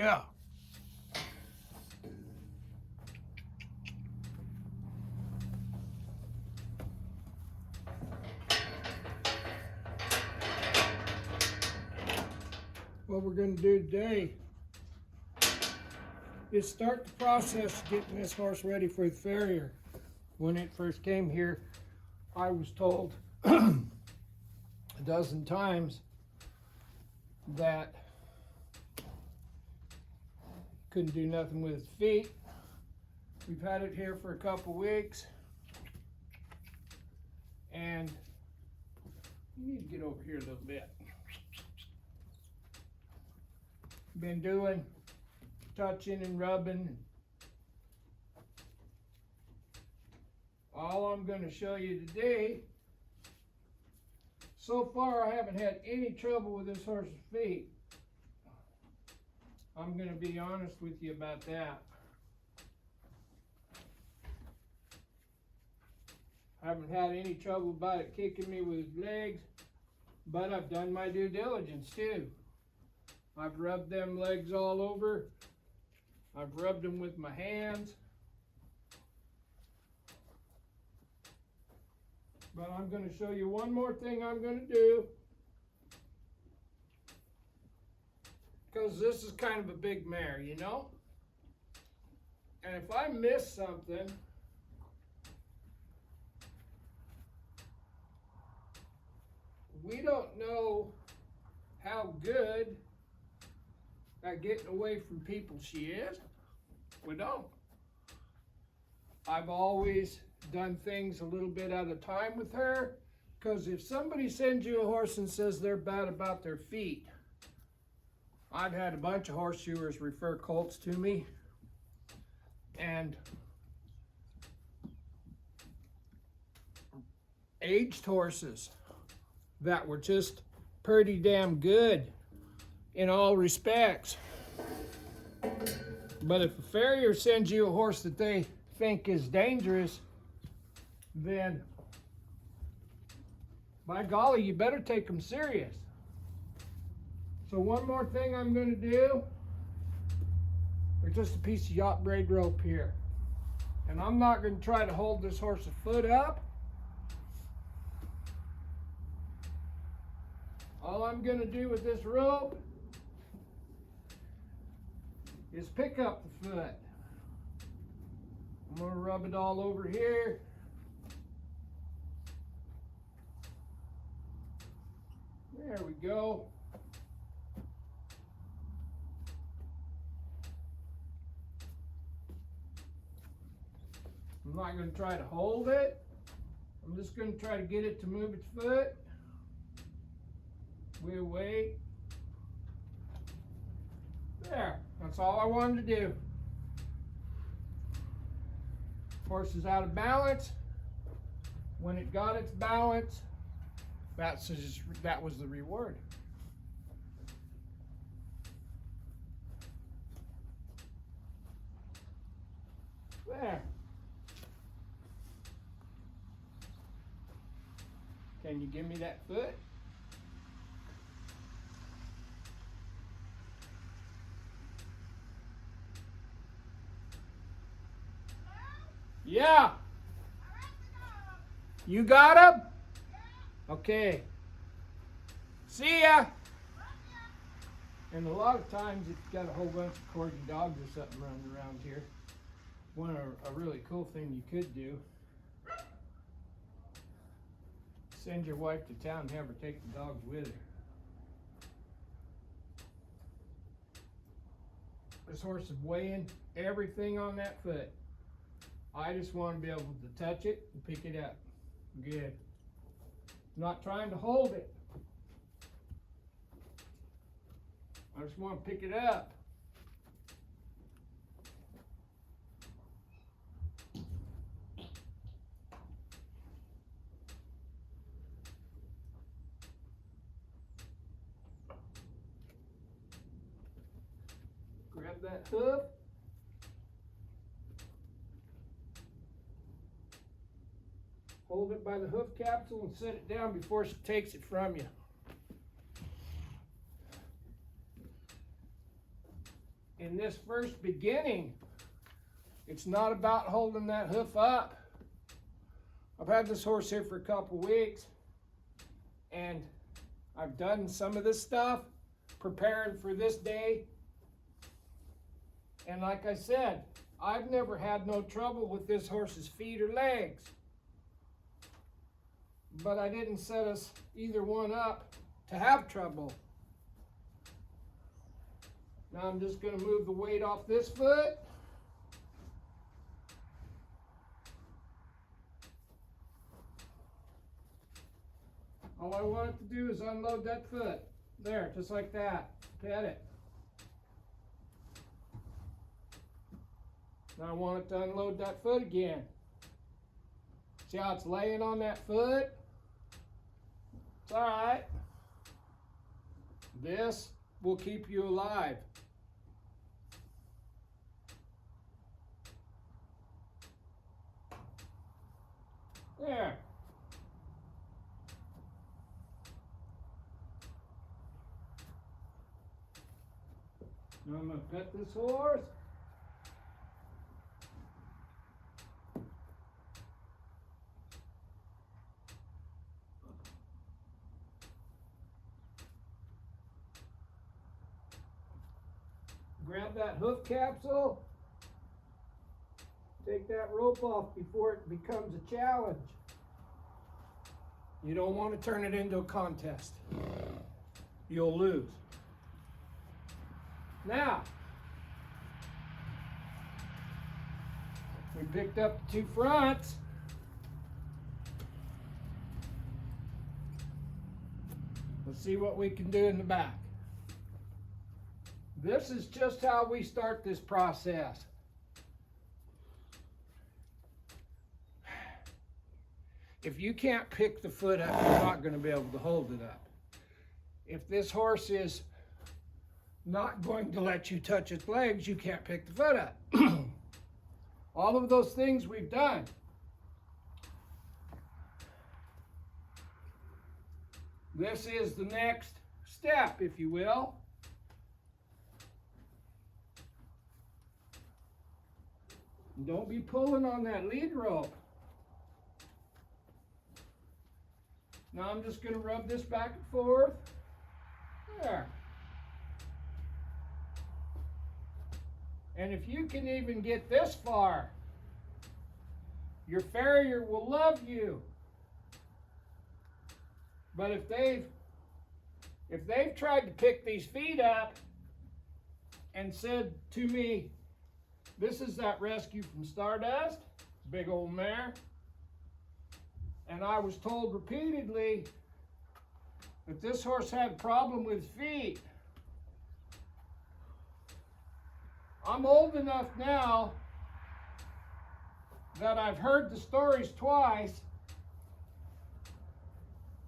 go. What we're going to do today is start the process of getting this horse ready for the farrier. When it first came here, I was told a dozen times that couldn't do nothing with its feet. We've had it here for a couple weeks, and you need to get over here a little bit. Been doing touching and rubbing. All I'm going to show you today, so far I haven't had any trouble with this horse's feet. I'm going to be honest with you about that. I haven't had any trouble about it kicking me with his legs, but I've done my due diligence too. I've rubbed them legs all over. I've rubbed them with my hands. But I'm going to show you one more thing I'm going to do, because this is kind of a big mare, you know? And if I miss something, we don't know how good at getting away from people she is. We don't. I've always done things a little bit at a time with her, because if somebody sends you a horse and says they're bad about their feet, I've had a bunch of horseshoers refer colts to me, and aged horses that were just pretty damn good in all respects. But if a farrier sends you a horse that they think is dangerous, then by golly, you better take them serious. So one more thing I'm going to do, there's just a piece of yacht braid rope here, and I'm not going to try to hold this horse a foot up. All I'm going to do with this rope is pick up the foot. I'm going to rub it all over here. There we go. I'm not going to try to hold it. I'm just going to try to get it to move its foot. We'll wait. There. That's all I wanted to do. Horse is out of balance. When it got its balance, that was the reward. There. Can you give me that foot? Yeah. You got him? Okay. See ya. And a lot of times, if you got a whole bunch of corgi dogs or something running around here, a really cool thing you could do, send your wife to town and have her take the dogs with her. This horse is weighing everything on that foot. I just want to be able to touch it and pick it up. Good. Not trying to hold it. I just want to pick it up. Grab that hoof. Hold it by the hoof capsule and set it down before she takes it from you. in this first beginning, it's not about holding that hoof up. I've had this horse here for a couple weeks, and I've done some of this stuff, preparing for this day. And like I said, I've never had no trouble with this horse's feet or legs. But I didn't set us either one up to have trouble. Now I'm just going to move the weight off this foot. All I want it to do is unload that foot. There, just like that. Pet it. Now I want it to unload that foot again. See how it's laying on that foot? It's all right. This will keep you alive. There. Now I'm going to pet this horse. Grab that hoof capsule. Take that rope off before it becomes a challenge. You don't want to turn it into a contest. You'll lose. Now, we picked up the two fronts. Let's see what we can do in the back. This is just how we start this process. If you can't pick the foot up, you're not going to be able to hold it up. If this horse is not going to let you touch its legs, you can't pick the foot up. All of those things we've done. This is the next step, if you will. Don't be pulling on that lead rope. Now I'm just going to rub this back and forth. There. And if you can even get this far, your farrier will love you. But if they've tried to pick these feet up and said to me, this is that rescue from Stardust, big old mare, and I was told repeatedly that this horse had a problem with feet. I'm old enough now that I've heard the stories twice,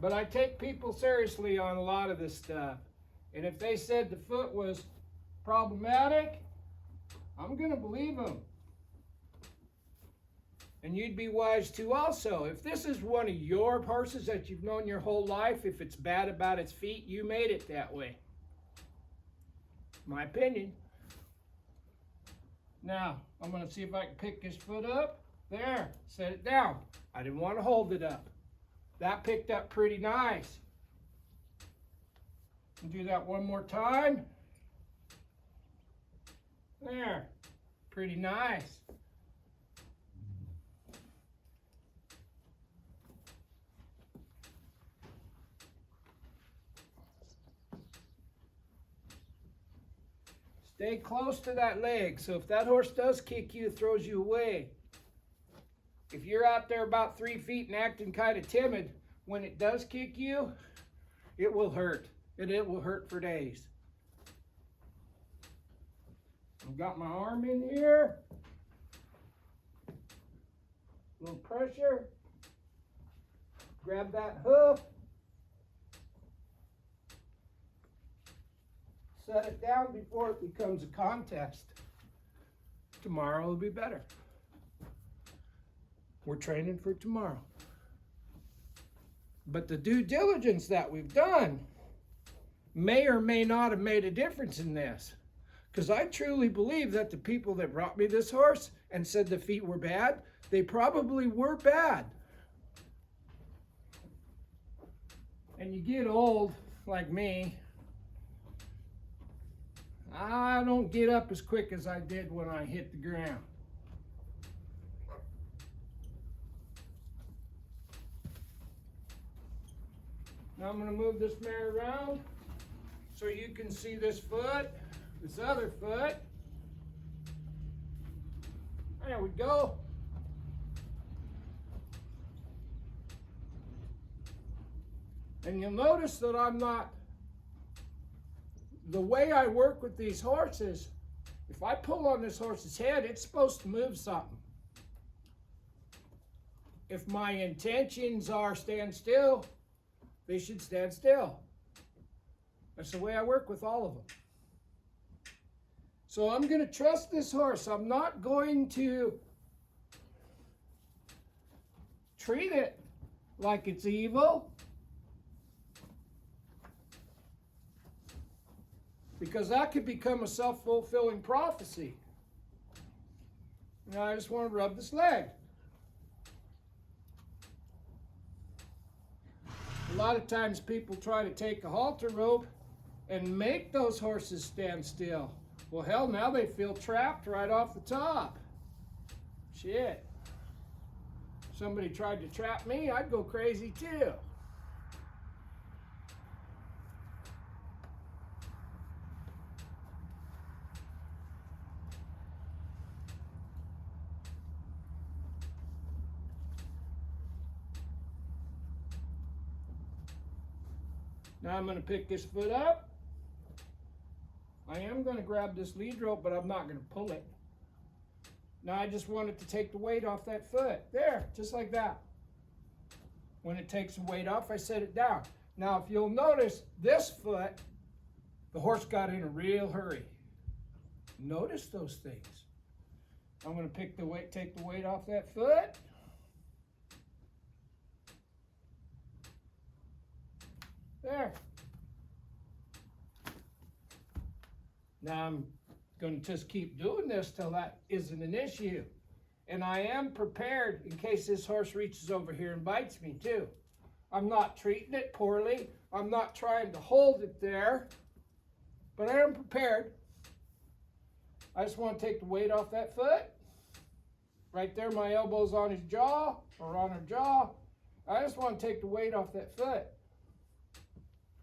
but I take people seriously on a lot of this stuff. And if they said the foot was problematic, I'm going to believe them. And you'd be wise too also. If this is one of your horses that you've known your whole life, if it's bad about its feet, you made it that way. My opinion. Now, I'm going to see if I can pick this foot up. There, set it down. I didn't want to hold it up. That picked up pretty nice. I'll do that one more time. There, pretty nice. Stay close to that leg, so if that horse does kick you, it throws you away. If you're out there about 3 feet and acting kind of timid, when it does kick you, it will hurt, and it will hurt for days. I've got my arm in here. A little pressure. Grab that hoof. Set it down before it becomes a contest. Tomorrow will be better. We're training for tomorrow. But the due diligence that we've done may or may not have made a difference in this. Because I truly believe that the people that brought me this horse and said the feet were bad, they probably were bad. And you get old, like me, I don't get up as quick as I did when I hit the ground. Now I'm going to move this mare around so you can see this foot, this other foot. There we go. And you'll notice that I'm not, the way I work with these horses, if I pull on this horse's head, it's supposed to move something. If my intentions are stand still, they should stand still. That's the way I work with all of them. So I'm going to trust this horse. I'm not going to treat it like it's evil, because that could become a self-fulfilling prophecy. Now I just want to rub this leg. A lot of times people try to take a halter rope and make those horses stand still. Well, hell, now they feel trapped right off the top. Shit. If somebody tried to trap me, I'd go crazy too. Now I'm going to pick this foot up. I am going to grab this lead rope, but I'm not going to pull it. Now I just want it to take the weight off that foot. There, just like that. When it takes the weight off, I set it down. Now if you'll notice, this foot, the horse got in a real hurry. Notice those things. I'm going to take the weight off that foot. There. Now I'm going to just keep doing this till that isn't an issue. And I am prepared in case this horse reaches over here and bites me too. I'm not treating it poorly. I'm not trying to hold it there. But I am prepared. I just want to take the weight off that foot. Right there, my elbow's on his jaw or on her jaw. I just want to take the weight off that foot.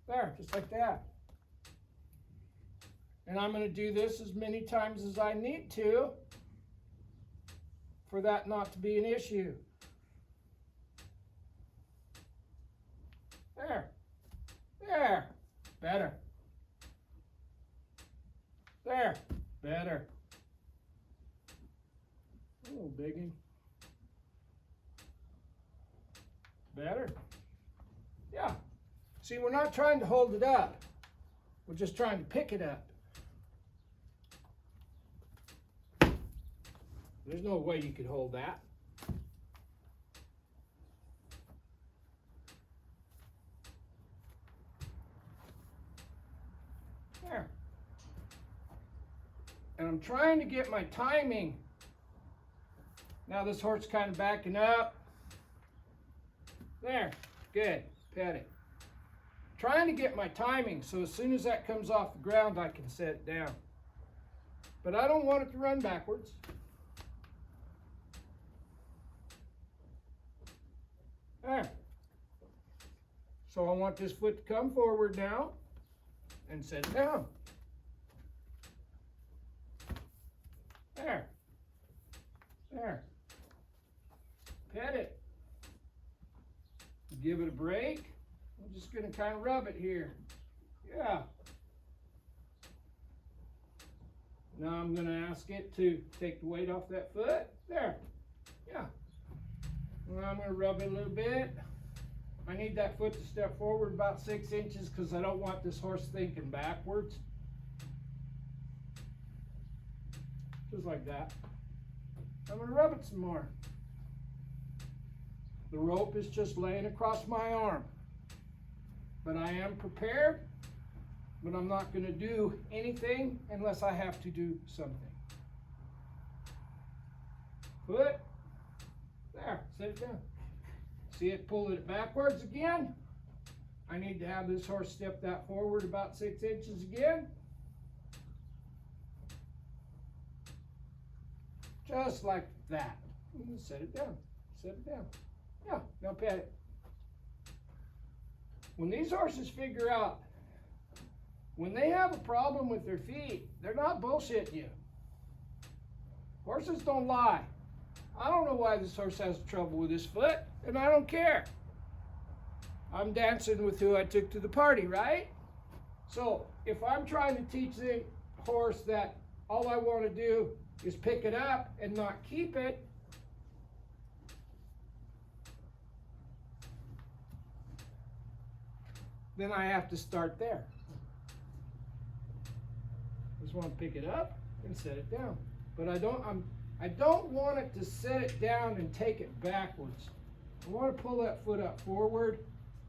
There, just like that. And I'm going to do this as many times as I need to for that not to be an issue. There. There. Better. There. Better. Oh, biggie. Better. Yeah. See, we're not trying to hold it up. We're just trying to pick it up. There's no way you could hold that. There. And I'm trying to get my timing. Now this horse kind of backing up. There. Good. Pet it. Trying to get my timing so as soon as that comes off the ground I can set it down. But I don't want it to run backwards. There. So I want this foot to come forward now and set it down. There. There. Pet it. Give it a break. I'm just going to kind of rub it here. Yeah. Now I'm going to ask it to take the weight off that foot. There. Yeah. Now I'm going to rub it a little bit. I need that foot to step forward about 6 inches because I don't want this horse thinking backwards. Just like that. I'm going to rub it some more. The rope is just laying across my arm. But I am prepared but I'm not going to do anything unless I have to do something. Foot, there, set it down. See it pulling it backwards again? I need to have this horse step that forward about 6 inches again. Just like that. Set it down, set it down. Yeah, now pat it. When these horses figure out, when they have a problem with their feet, they're not bullshitting you. Horses don't lie. I don't know why this horse has trouble with his foot, and I don't care. I'm dancing with who I took to the party, right? So if I'm trying to teach the horse that all I want to do is pick it up and not keep it, then I have to start there. Just want to pick it up and set it down. But I don't want it to set it down and take it backwards. I want to pull that foot up forward,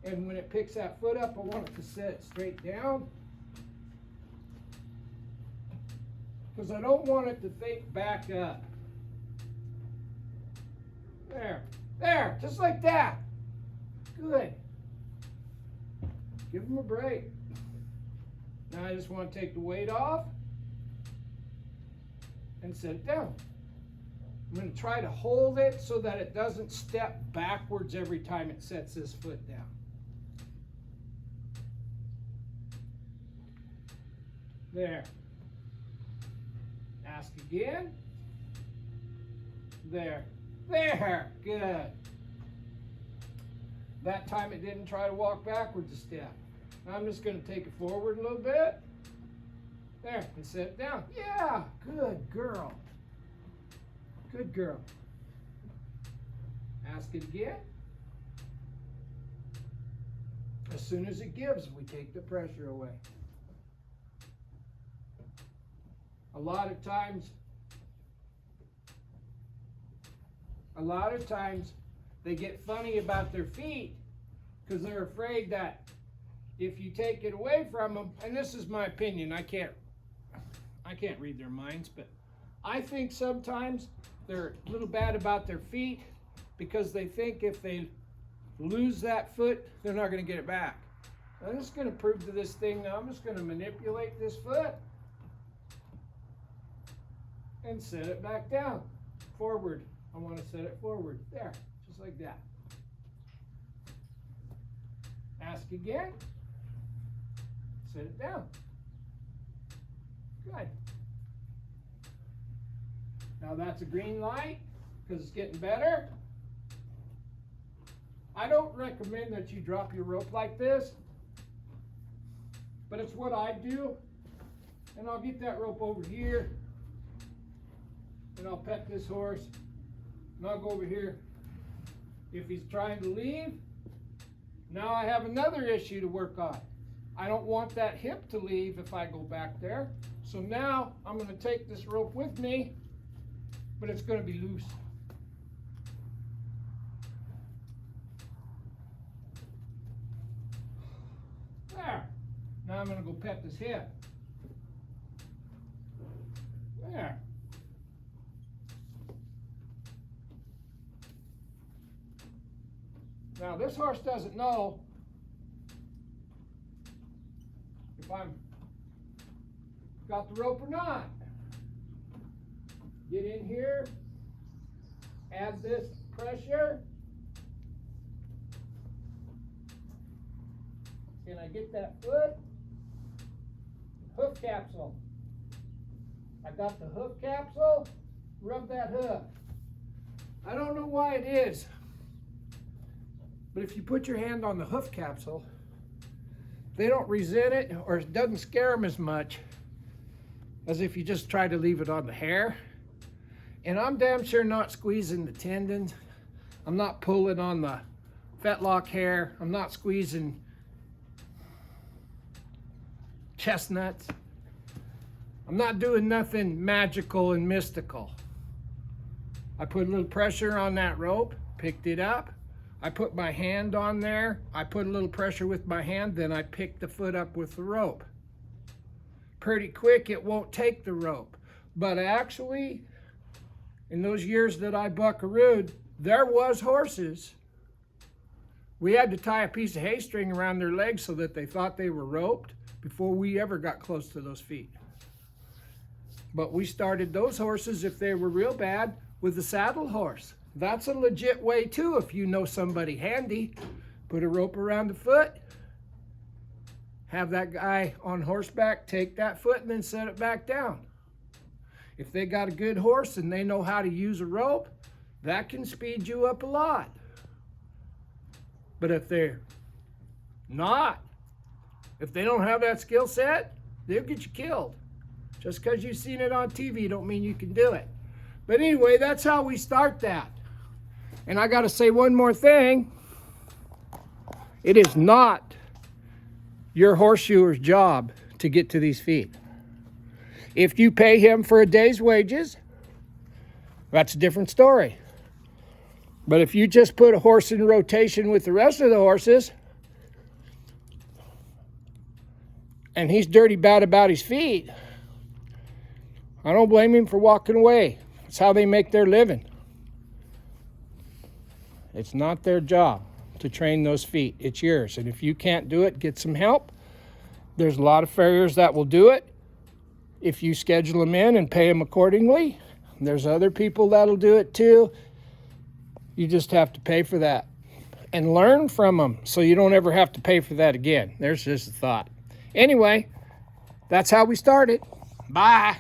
and when it picks that foot up, I want it to set it straight down. Because I don't want it to think back up. There, there, just like that. Good. Give them a break. Now I just want to take the weight off and set it down. I'm going to try to hold it so that it doesn't step backwards every time it sets this foot down. There. Ask again. There. There. Good. That time it didn't try to walk backwards a step. Now I'm just going to take it forward a little bit. There, and set it down. Yeah, good girl. Good girl. Ask it again. As soon as it gives, we take the pressure away. A lot of times they get funny about their feet because they're afraid that if you take it away from them, and this is my opinion, I can't read their minds, but I think sometimes they're a little bad about their feet because they think if they lose that foot, they're not going to get it back. I'm just going to prove to this thing now. I'm just going to manipulate this foot and set it back down. Forward. I want to set it forward. There, just like that. Ask again. Set it down. Good. Now that's a green light because it's getting better. I don't recommend that you drop your rope like this, but it's what I do. And I'll get that rope over here and I'll pet this horse and I'll go over here. If he's trying to leave, now I have another issue to work on. I don't want that hip to leave if I go back there. So now I'm going to take this rope with me, but it's going to be loose. There. Now I'm going to go pet this hip. There. Now this horse doesn't know if I'm got the rope or not. Get in here, add this pressure, and I get that foot, hoof capsule. I got the hoof capsule, rub that hoof. I don't know why it is, but if you put your hand on the hoof capsule, they don't resent it, or it doesn't scare them as much as if you just try to leave it on the hair. And I'm damn sure not squeezing the tendons. I'm not pulling on the fetlock hair. I'm not squeezing chestnuts. I'm not doing nothing magical and mystical. I put a little pressure on that rope, picked it up. I put my hand on there. I put a little pressure with my hand, then I picked the foot up with the rope. pretty quick, it won't take the rope. But actually, in those years that I buckarooed, there was horses. We had to tie a piece of hay string around their legs so that they thought they were roped before we ever got close to those feet. But we started those horses, if they were real bad, with a saddle horse. That's a legit way too, if you know somebody handy. Put a rope around the foot, have that guy on horseback take that foot and then set it back down. If they got a good horse and they know how to use a rope, that can speed you up a lot. But if they're not, if they don't have that skill set, they'll get you killed. Just because you've seen it on TV don't mean you can do it. But anyway, that's how we start that. And I got to say one more thing. It is not your horseshoer's job to get to these feet. If you pay him for a day's wages, that's a different story. But if you just put a horse in rotation with the rest of the horses, and he's dirty bad about his feet, I don't blame him for walking away. It's how they make their living. It's not their job to train those feet. It's yours. And if you can't do it, get some help. There's a lot of farriers that will do it if you schedule them in and pay them accordingly. There's other people that'll do it too. You just have to pay for that and learn from them so you don't ever have to pay for that again. There's just a thought. Anyway, that's how we started. Bye.